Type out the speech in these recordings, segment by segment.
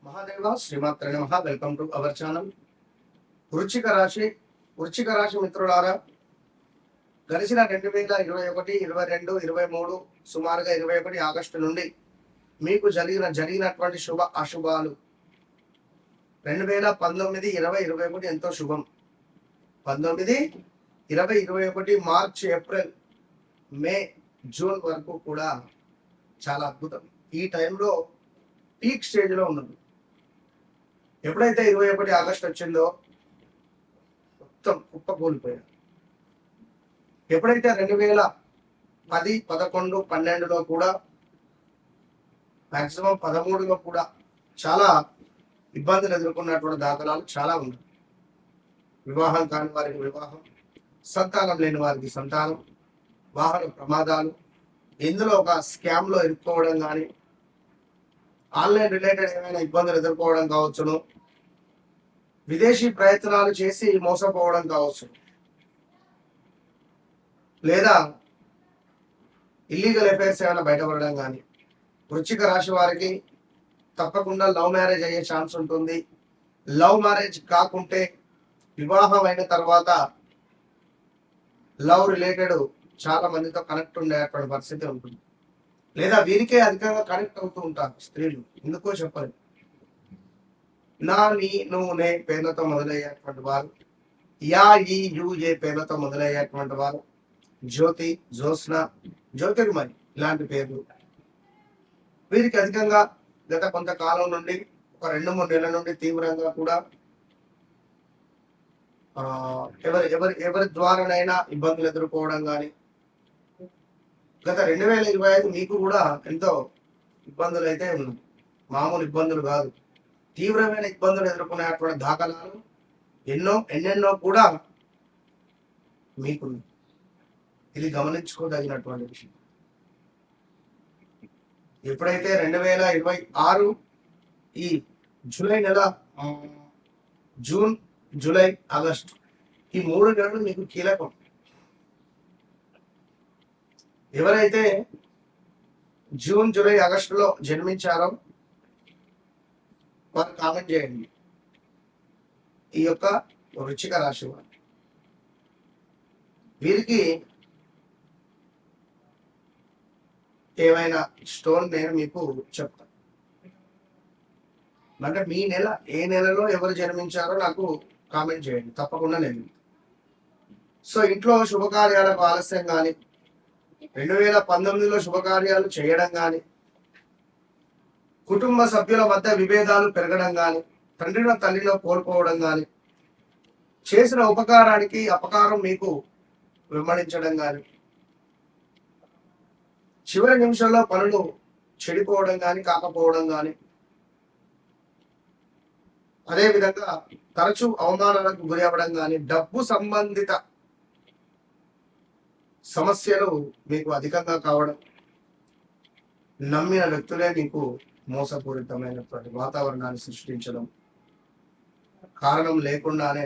మహాదేవ శ్రీమాత్రే నమః. Welcome to our channel. వృశ్చిక రాశి మిత్రులారా, గడిచిన 2021, 22, 23 సుమారుగా 21 ఆగస్టు నుండి మీకు జరిగినటువంటి శుభ అశుభాలు 2019, 20, 21 ఎంతో శుభం. 19, 20, 21 మార్చ్, ఏప్రిల్, మే, జూన్ వరకు కూడా చాలా అద్భుతం. ఈ టైంలో పీక్ స్టేజ్లో ఉన్నది. ఎప్పుడైతే 21 ఆగస్టు వచ్చిందో మొత్తం కుప్పకూలిపోయారు. ఎప్పుడైతే 2010, 11, 12లో కూడా మాక్సిమం 13లో కూడా చాలా ఇబ్బందులు ఎదుర్కొన్నటువంటి దాఖలాలు చాలా ఉన్నాయి. వివాహం కాని వారికి వివాహం, సంతానం లేని వారికి సంతానం, వాహన ప్రమాదాలు, ఇందులో ఒక స్కామ్లో ఇరుక్కోవడం కానీ, ఆన్లైన్ రిలేటెడ్ ఏమైనా ఇబ్బందులు ఎదుర్కోవడం కావచ్చును, విదేశీ ప్రయత్నాలు చేసి మోసపోవడం కావచ్చు, లేదా ఇల్లీగల్ అఫైర్స్ ఏమైనా బయటపడడం కానీ. వృశ్చిక రాశి వారికి తప్పకుండా లవ్ మ్యారేజ్ అయ్యే ఛాన్స్ ఉంటుంది. లవ్ మ్యారేజ్ కాకుంటే వివాహం అయిన తర్వాత లవ్ రిలేటెడ్ చాలా మందితో కనెక్ట్ ఉండేటువంటి పరిస్థితి ఉంటుంది. లేదా వీరికే అధికంగా కనెక్ట్ అవుతూ ఉంటారు స్త్రీలు, ఎందుకో చెప్పరు. నా, నీ, నువ్వు, నే పేర్లతో మొదలయ్యేటువంటి వారు, యా, ఈ, యు, ఏ పేర్లతో మొదలయ్యేటువంటి వారు, జ్యోతి, జ్యోత్స్న, జ్యోతిర్మయి ఇలాంటి పేర్లు వీరికి అధికంగా గత కొంతకాలం నుండి, ఒక 2-3 నెలల నుండి తీవ్రంగా కూడా ఎవరి ద్వారానైనా ఇబ్బందులు ఎదుర్కోవడం కానీ. గత 2025 మీకు కూడా ఎంతో ఇబ్బందులు అయితే ఉన్నాయి. మామూలు ఇబ్బందులు కాదు, తీవ్రమైన ఇబ్బందులు ఎదుర్కొనేటువంటి దాఖలాలు ఎన్నెన్నో కూడా మీకు. ఇది గమనించుకోదగినటువంటి విషయం. ఎప్పుడైతే 2026 ఈ జూలై నెల, జూన్, జూలై, ఆగస్టు ఈ 3 నెలలు మీకు కీలకం. ఎవరైతే జూన్, జూలై, ఆగస్టులో జన్మించారో వారు కామెంట్ చేయండి. ఈ యొక్క వృశ్చిక రాశి వారు, వీరికి ఏమైనా స్టోన్ నేను మీకు చెప్తాను. అంటే మీ నెల, ఏ నెలలో ఎవరు జన్మించారో నాకు కామెంట్ చేయండి, తప్పకుండా నేను. సో ఇంట్లో శుభకార్యాలకు ఆలస్యం కానీ, 2019లో శుభకార్యాలు చేయడం కానీ, కుటుంబ సభ్యుల మధ్య విభేదాలు పెరగడం కానీ, తండ్రిలో తల్లిలో కోల్పోవడం కానీ, చేసిన ఉపకారానికి అపకారం మీకు వెంబడించడం కానీ, చివరి నిమిషంలో పనులు చెడిపోవడం కానీ, కాకపోవడం కానీ, అదేవిధంగా తరచూ అవమానాలకు గురి అవ్వడం కానీ, డబ్బు సంబంధిత సమస్యలు మీకు అధికంగా కావడం, నమ్మిన వ్యక్తులే మీకు మోసపూరితమైనటువంటి వాతావరణాన్ని సృష్టించడం, కారణం లేకుండానే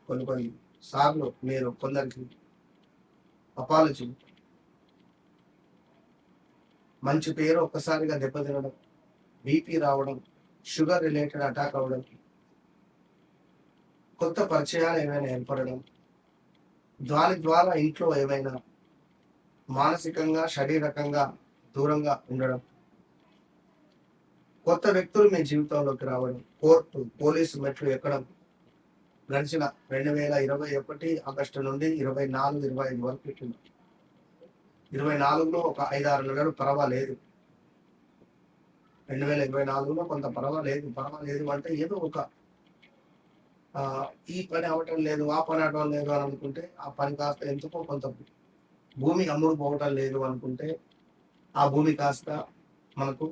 కొన్ని సార్లు మీరు కొందరికి అపాలజీ, మంచి పేరు ఒక్కసారిగా దెబ్బతినడం, బీపీ రావడం, షుగర్ రిలేటెడ్ అటాక్ అవ్వడం, కొత్త పరిచయాలు ఏమైనా ఏర్పడడం, దాని ద్వారా ఇంట్లో ఏమైనా మానసికంగా, శారీరకంగా దూరంగా ఉండడం, కొత్త వ్యక్తులు మీ జీవితంలోకి రావడం, కోర్టు, పోలీసు మెట్లు ఎక్కడం. గడిచిన 2021 ఆగస్టు నుండి 24, 25 వరకు ఎక్కింది. 24లో ఒక 5-6 నెలలు పర్వాలేదు. 2024లో కొంత పర్వాలేదు అంటే ఏదో ఒక ఈ పని అవటం లేదు, ఆ పని అవటం లేదు అని అనుకుంటే, ఆ పని కాస్త ఎందుకో కొంత భూమి అమ్ముడు పోవటం లేదు అనుకుంటే, ఆ భూమి కాస్త మనకు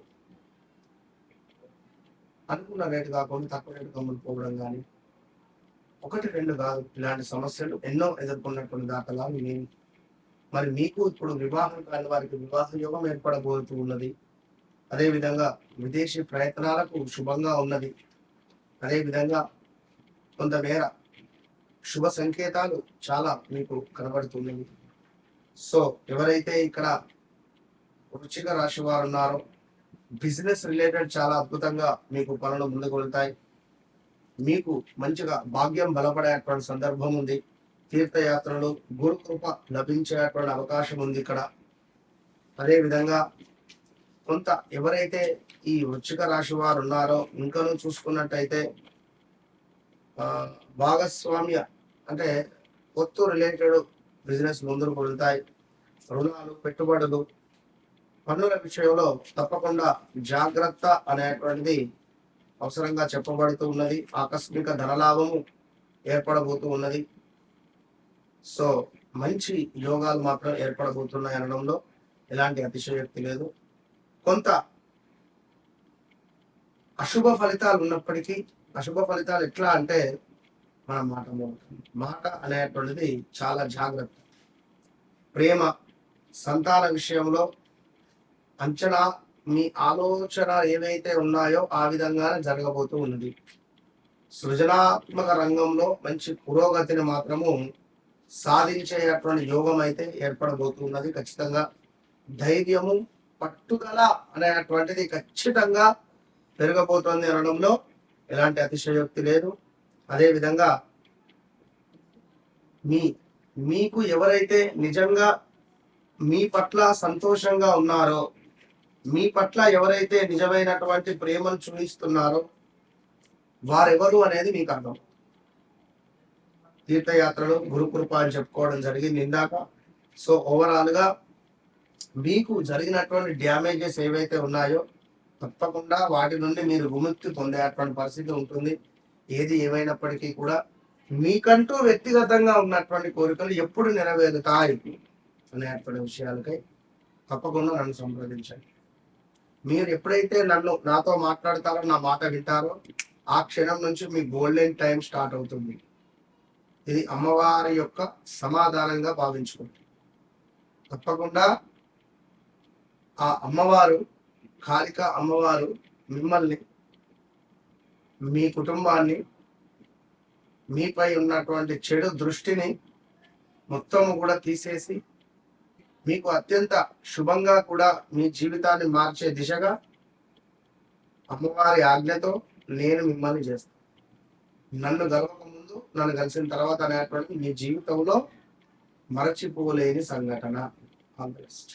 అనుకున్న రేటు కాకుండా తక్కువ రేటు అమ్ముడు పోవడం కానీ, 1-2 కాదు, ఇలాంటి సమస్యలు ఎన్నో ఎదుర్కొన్నటువంటి దాఖలాలు నేను. మరి మీకు ఇప్పుడు వివాహం కాని వారికి వివాహ యోగం ఏర్పడబోతూ ఉన్నది. అదేవిధంగా విదేశీ ప్రయత్నాలకు శుభంగా ఉన్నది. అదేవిధంగా కొంతమేర శుభ సంకేతాలు చాలా మీకు కనబడుతున్నవి. సో ఎవరైతే ఇక్కడ వృశ్చిక రాశి వారు ఉన్నారో బిజినెస్ రిలేటెడ్ చాలా అద్భుతంగా మీకు పనులు ముందుకు వెళ్తాయి. మీకు మంచిగా భాగ్యం బలపడేటువంటి సందర్భం ఉంది. తీర్థయాత్రలు, గురుకృప లభించేటువంటి అవకాశం ఉంది ఇక్కడ. అదే విధంగా కొంత ఎవరైతే ఈ వృశ్చిక రాశి వారు ఉన్నారో ఇంకనూ చూసుకున్నట్టయితే భాగస్వామ్య అంటే పొత్తు రిలేటెడ్ బిజినెస్ ముందుకు వెళ్తాయి. రుణాలు, పెట్టుబడులు, పన్నుల విషయంలో తప్పకుండా జాగ్రత్త అనేటువంటిది అవసరంగా చెప్పబడుతూ ఉన్నది. ఆకస్మిక ధనలాభము ఏర్పడబోతూ ఉన్నది. సో మంచి యోగాలు మాత్రం ఏర్పడబోతున్నాయి అనడంలో ఎలాంటి అతిశయోక్తి లేదు. కొంత అశుభ ఫలితాలు ఉన్నప్పటికీ, అశుభ ఫలితాలు ఎట్లా అంటే మన మాట అనేటువంటిది చాలా జాగ్రత్త. ప్రేమ, సంతాన విషయంలో అంచనా, మీ ఆలోచన ఏవైతే ఉన్నాయో ఆ విధంగానే జరగబోతూ ఉన్నది. సృజనాత్మక రంగంలో మంచి పురోగతిని మాత్రము సాధించేటువంటి యోగం అయితే ఏర్పడబోతున్నది. ఖచ్చితంగా ధైర్యము, పట్టుదల అనేటువంటిది ఖచ్చితంగా పెరగబోతోంది అనడంలో ఎలాంటి అతిశయోక్తి లేదు. అదేవిధంగా మీకు ఎవరైతే నిజంగా మీ పట్ల సంతోషంగా ఉన్నారో, మీ పట్ల ఎవరైతే నిజమైనటువంటి ప్రేమను చూపిస్తున్నారో వారెవరు అనేది మీకు అర్థం. తీర్థయాత్రలు, గురుకృప అని చెప్పుకోవడం జరిగింది ఇందాక. సో ఓవరాల్ గా మీకు జరిగినటువంటి డ్యామేజెస్ ఏవైతే ఉన్నాయో తప్పకుండా వాటి నుండి మీరు విముక్తి పొందేటువంటి పరిస్థితి ఉంటుంది. ఏది ఏమైనప్పటికీ కూడా మీకంటూ వ్యక్తిగతంగా ఉన్నటువంటి కోరికలు ఎప్పుడు నెరవేరుతాయి అనేటువంటి విషయాలకై తప్పకుండా నన్ను సంప్రదించండి. మీరు ఎప్పుడైతే నాతో మాట్లాడతారో, నా మాట వింటారో ఆ క్షణం నుంచి మీ గోల్డెన్ టైం స్టార్ట్ అవుతుంది. ఇది అమ్మవారి యొక్క సమాధానంగా భావించుకోండి. తప్పకుండా ఆ అమ్మవారు, కాళిక అమ్మవారు మిమ్మల్ని, మీ కుటుంబాన్ని, మీపై ఉన్నటువంటి చెడు దృష్టిని మొత్తము కూడా తీసేసి మీకు అత్యంత శుభంగా కూడా మీ జీవితాన్ని మార్చే దిశగా అమ్మవారి ఆజ్ఞతో నేను మిమ్మల్ని చేస్తాను. నన్ను గెలవక ముందు, నన్ను కలిసిన తర్వాత అనేటువంటి మీ జీవితంలో మరచిపోలేని సంఘటన. All the best.